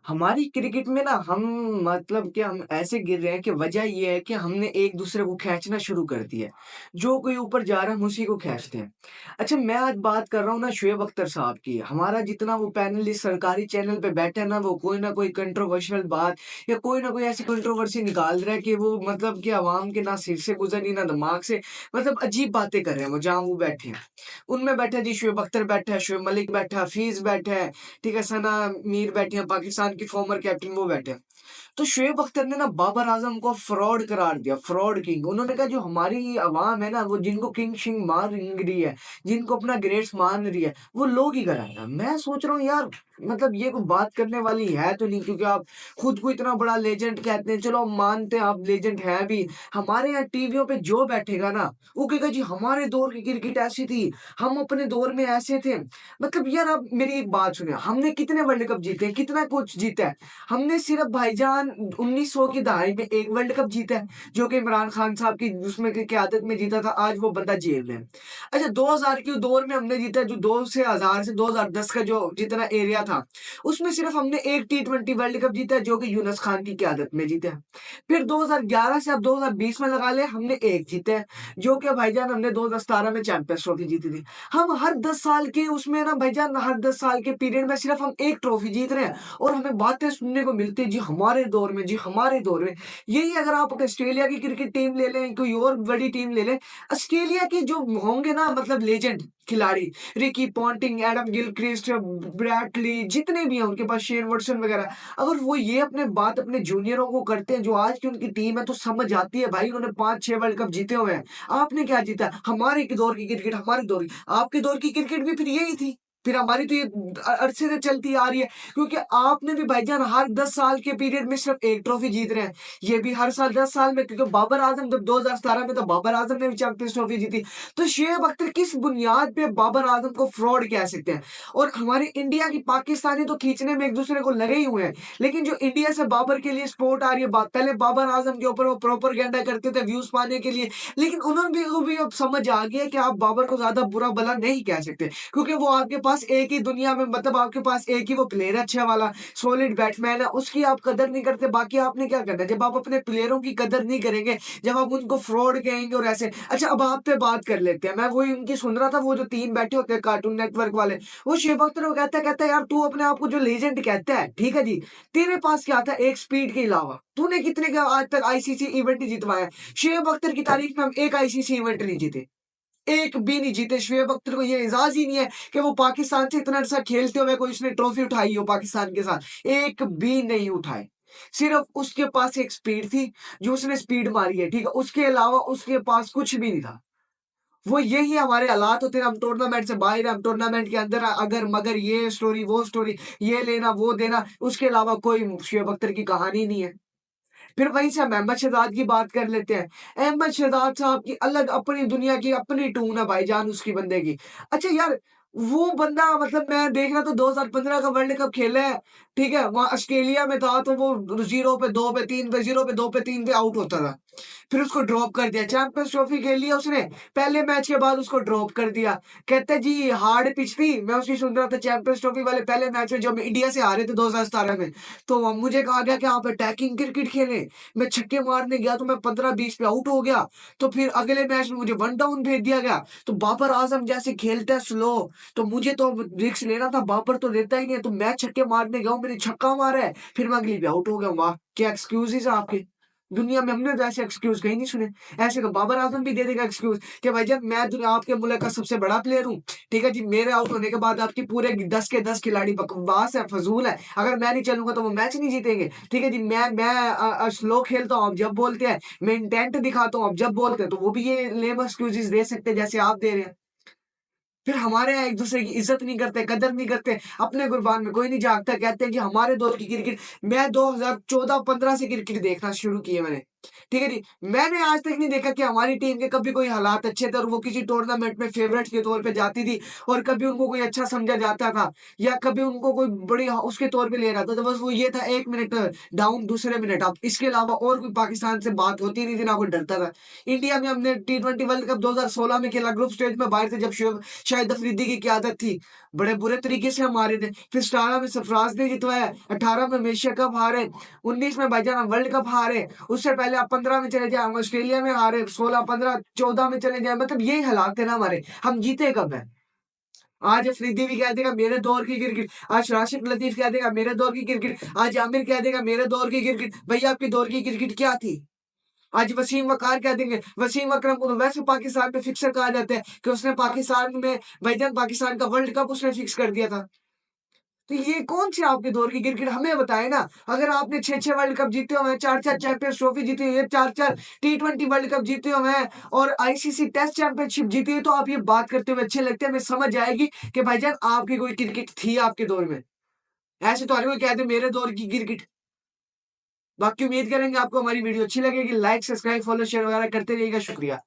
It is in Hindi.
हमारी क्रिकेट में ना हम मतलब कि हम ऐसे गिर रहे हैं कि वजह ये है कि हमने एक दूसरे को खींचना शुरू कर दिया है। जो कोई ऊपर जा रहा है हम उसी को खींचते हैं। अच्छा मैं आज बात कर रहा हूँ ना शुएब अख्तर साहब की। हमारा जितना वो पैनलिस्ट सरकारी चैनल पे बैठे हैं ना कोई कंट्रोवर्शियल बात या कोई ना कोई ऐसी कंट्रोवर्सी निकाल रहा है कि वो मतलब कि अवाम के ना सिर से गुजरी ना दिमाग से मतलब अजीब बातें कर रहे हैं वो जहाँ वो बैठे हैं। उनमें बैठा जी शुएब अख्तर बैठा है, शुएब मलिक बैठा है, हफीज बैठा है, ठीक है, सना मीर बैठे हैं, पाकिस्तान की फॉर्मर कैप्टन वो बैठे हैं। तो शुएब अख्तर ने ना बाबर आजम को फ्रॉड करार दिया, फ्रॉड किंग। उन्होंने कहा जो हमारी अवाम है ना वो जिनको किंग शिंग मान रही है, जिनको अपना ग्रेट्स मान रही है, वो लोग ही कराएगा। मैं सोच रहा हूँ यार मतलब ये कोई बात करने वाली है तो नहीं, क्योंकि आप खुद को इतना बड़ा लेजेंड कहते हैं। चलो हम मानते हैं आप लेजेंड हैं भी। हमारे यहाँ टीवियों पे जो बैठेगा ना वो कहेगा जी हमारे दौर की क्रिकेट ऐसी थी, हम अपने दौर में ऐसे थे। मतलब यार आप मेरी एक बात सुनिए, हमने कितने वर्ल्ड कप जीते हैं, कितना कुछ जीता है। हमने सिर्फ भाईजान 1900 की दहाई में एक वर्ल्ड कप जीता है, जो कि इमरान खान साहब की उसमें की क़यादत में जीता था। आज वो बंदा जेल में है। अच्छा 2000 के दौर में हमने जीता, जो 2 से 1000 से 2010 का जो जितना एरिया था, उसमें सिर्फ हमने एक टी20 वर्ल्ड कप जीता है, जो कि यूनुस खान की क़यादत में जीता है। फिर 2011 से अब 2020 में लगा ले हमने एक जीता है, जो कि भाईजान हमने 2017 में चैंपियंस ट्रॉफी जीती थी। हम हर 10 साल के उसमें ना भाईजान हर 10 साल के पीरियड में सिर्फ हम एक ट्रॉफी जीत रहे हैं और हमें बातें सुनने को मिलती है जी हमारे दौर में, जी हमारे दौर में। यही अगर आप ऑस्ट्रेलिया की क्रिकेट टीम ले लें, कोई और बड़ी टीम ले लें, ऑस्ट्रेलिया के जो होंगे ना मतलब लेजेंड खिलाड़ी, Ricky Ponting, Adam Gilchrist, Bradley, जितने भी हैं उनके पास, शेन वॉटसन वगैरह, अगर वो ये अपने बात अपने जूनियरों को करते हैं जो आज की उनकी टीम है, तो समझ आती है भाई उन्होंने 5-6 वर्ल्ड कप जीते हुए हैं। आपने क्या जीता? हमारे के दौर की क्रिकेट, हमारे दौर की। आपके दौर की क्रिकेट भी फिर यही थी। फिर हमारी तो ये अरसे से चलती आ रही है, क्योंकि आपने भी भाईजान हर 10 साल के पीरियड में सिर्फ एक ट्रॉफी जीत रहे हैं। ये भी हर साल 10 साल में, क्योंकि बाबर आजम जब 2017 में तो बाबर आजम ने भी चैंपियंस ट्रॉफी जीती। तो शुएब अख्तर किस बुनियाद पे बाबर आजम को फ्रॉड कह सकते हैं? और हमारे इंडिया की पाकिस्तानी तो खींचने में एक दूसरे को लगे ही हुए हैं, लेकिन जो इंडिया से बाबर के लिए सपोर्ट आ रही है, पहले बाबर आजम के ऊपर वो प्रोपेगेंडा करते थे व्यूज पाने के लिए, लेकिन उन्होंने भी को भी अब समझ आ गया कि आप बाबर को ज्यादा बुरा भला नहीं कह सकते, क्योंकि वो आपके पास एक ही दुनिया में मतलब आपके पास एक ही वो प्लेयर है अच्छा वाला, सॉलिड बैट्समैन है, उसकी आप कदर नहीं करते। बाकी आपने क्या करना है जब आप अपने प्लेयरों की कदर नहीं करेंगे, जब आप उनको फ्रॉड कहेंगे और ऐसे। अच्छा अब आप पे बात कर लेते हैं, मैं वही उनकी सुन रहा था, वो जो 3 बैठे होते हैं कार्टून नेटवर्क वाले, वो शुएब अख्तर को कहता है यार तू अपने आप को जो लेजेंड कहता है, ठीक है जी, तेरे पास क्या था एक स्पीड के अलावा? तूने कितने का आज तक आईसीसी इवेंट जितवाया है? शुएब अख्तर की तारीख में हम एक आईसीसी इवेंट नहीं जीते, एक भी नहीं जीते। शुएब अख्तर को ये एजाज ही नहीं है कि वो पाकिस्तान से इतना अच्छा खेलते हुए कोई उसने ट्रॉफी उठाई हो पाकिस्तान के साथ, एक भी नहीं उठाए। सिर्फ उसके पास एक स्पीड थी, जो उसने स्पीड मारी है, ठीक है, उसके अलावा उसके पास कुछ भी नहीं था। वो यही हमारे हालात होते हैं, हम टूर्नामेंट से बाहर हैं, हम टूर्नामेंट के अंदर अगर मगर ये स्टोरी वो स्टोरी, ये लेना वो देना, उसके अलावा कोई शुएब अख्तर की कहानी नहीं है। फिर वहीं से हम अहमद शहजाद की बात कर लेते हैं। अहमद शहजाद साहब की अलग अपनी दुनिया की अपनी टून है भाईजान उसकी बंदे की। अच्छा यार वो बंदा मतलब मैं देख रहा था 2015 का वर्ल्ड कप खेला है, ठीक है? वहाँ ऑस्ट्रेलिया में था तो वो 0 पे 2 पे 3 पे 0 पे 2 पे 3 पे आउट होता था। फिर उसको ड्रॉप कर दिया। चैंपियंस ट्रॉफी खेल लिया उसने, पहले मैच के बाद उसको ड्रॉप कर दिया। कहता है जी हार्ड पिच थी। मैं उसकी सुन रहा था चैंपियंस ट्रॉफी वाले पहले मैच में, जब हम इंडिया से हारे थे 2017 में, तो मुझे कहा गया कि आप अटैकिंग क्रिकेट खेलें। मैं छक्के मारने गया तो मैं 15-20 पे आउट हो गया। तो फिर अगले मैच में मुझे वन डाउन भेज दिया गया। तो बाबर आजम जैसे खेलता है स्लो, तो मुझे तो रिस्क लेना था, बाबर तो लेता ही नहीं है। तो मैं छक्के मारने गया हूँ, मैंने छक्का मारा है, फिर मैं अगली पे आउट हो गया। वाह! क्या एक्सक्यूज़ेज़ हैं आपके। दुनिया में हमने तो ऐसे एक्सक्यूज़ कहीं नहीं सुने। ऐसे तो बाबर आज़म भी दे देगा एक्सक्यूज़ कि भाईजान मैं दुनिया आपके मुल्क का सबसे बड़ा प्लेयर हूँ। ठीक है जी, मेरे आउट होने के बाद आपके पूरे 10 के 10 खिलाड़ी बकवास है, फ़ज़ूल है। अगर मैं नहीं चलूँगा तो वो मैच नहीं जीतेंगे। ठीक है जी, मैं स्लो खेलता हूँ, आप जब बोलते हैं, मैं इंटेंट दिखाता हूँ, आप जब बोलते हैं, तो वो भी ये लेम एक्सक्यूज़ेज़ दे सकते हैं जैसे आप दे रहे हैं। फिर हमारे यहाँ एक-दूसरे की इज़्ज़त नहीं करते, कदर नहीं करते, अपने गुरबान में कोई नहीं झाँकता। कहते हैं जी हमारे दौर की क्रिकेट। मैं 2014-15 से क्रिकेट देखना शुरू की है मैंने। ठीक है जी। मैंने आज तक नहीं देखा कि हमारी टीम के कभी कोई हालात अच्छे थे और वो किसी टूर्नामेंट में फेवरेट के तौर पे जाती थी और कभी उनको कोई अच्छा समझा जाता था या कभी उनको कोई बड़ी उसके तौर पे लिया जाता था। बस वो ये था 1 मिनट डाउन दूसरे मिनट अप, इसके अलावा और कोई पाकिस्तान से बात होती नहीं थी, ना कोई डरता था। इंडिया में हमने टी20 वर्ल्ड कप 2016 में खेला, ग्रुप स्टेज में बाहर थे जब शाहिद अफरीदी की क़यादत थी। बड़े बुरे तरीके से हम हारे थे। फिर 17 में सरफराज ने जितवाया, 18 में एशिया कप हारे, 19 में भाईजान हम वर्ल्ड कप हारे। उससे पहले आप 15 में चले जाएँ, हम ऑस्ट्रेलिया में हारे, 16, 15, 14 में चले जाएँ, मतलब यही हालात थे ना हमारे। हम जीते कब हैं? आज अफरीदी भी कह देगा मेरे दौर की क्रिकेट, आज राशिद लतीफ कह देगा मेरे दौर की क्रिकेट, आज आमिर कह देगा मेरे दौर की क्रिकेट। भैया आपके दौर की क्रिकेट क्या थी? आज वसीम वकार कह देंगे, वसीम अकरम को तो वैसे पाकिस्तान में फिक्सर कहा जाता है कि उसने पाकिस्तान में भाईजान पाकिस्तान का वर्ल्ड कप उसने फिक्स कर दिया था। तो ये कौन-सी आपके दौर की क्रिकेट हमें बताएँ ना। अगर आपने 6-6 वर्ल्ड कप जीते हुए हैं, 4-4 चैंपियंस ट्रॉफी जीती हुई है, 4-4 टी20 वर्ल्ड कप जीते हुए हैं और आईसीसी टेस्ट चैंपियनशिप जीती है, तो आप ये बात करते हुए अच्छे लगते हैं, हमें समझ आएगी कि भाईजान आपकी कोई क्रिकेट थी आपके दौर में। ऐसे तो हर कोई कह दे मेरे दौर की क्रिकेट। बाकी उम्मीद करेंगे आपको हमारी वीडियो अच्छी लगेगी। लाइक, सब्सक्राइब, फॉलो, शेयर वगैरह करते रहिएगा। शुक्रिया।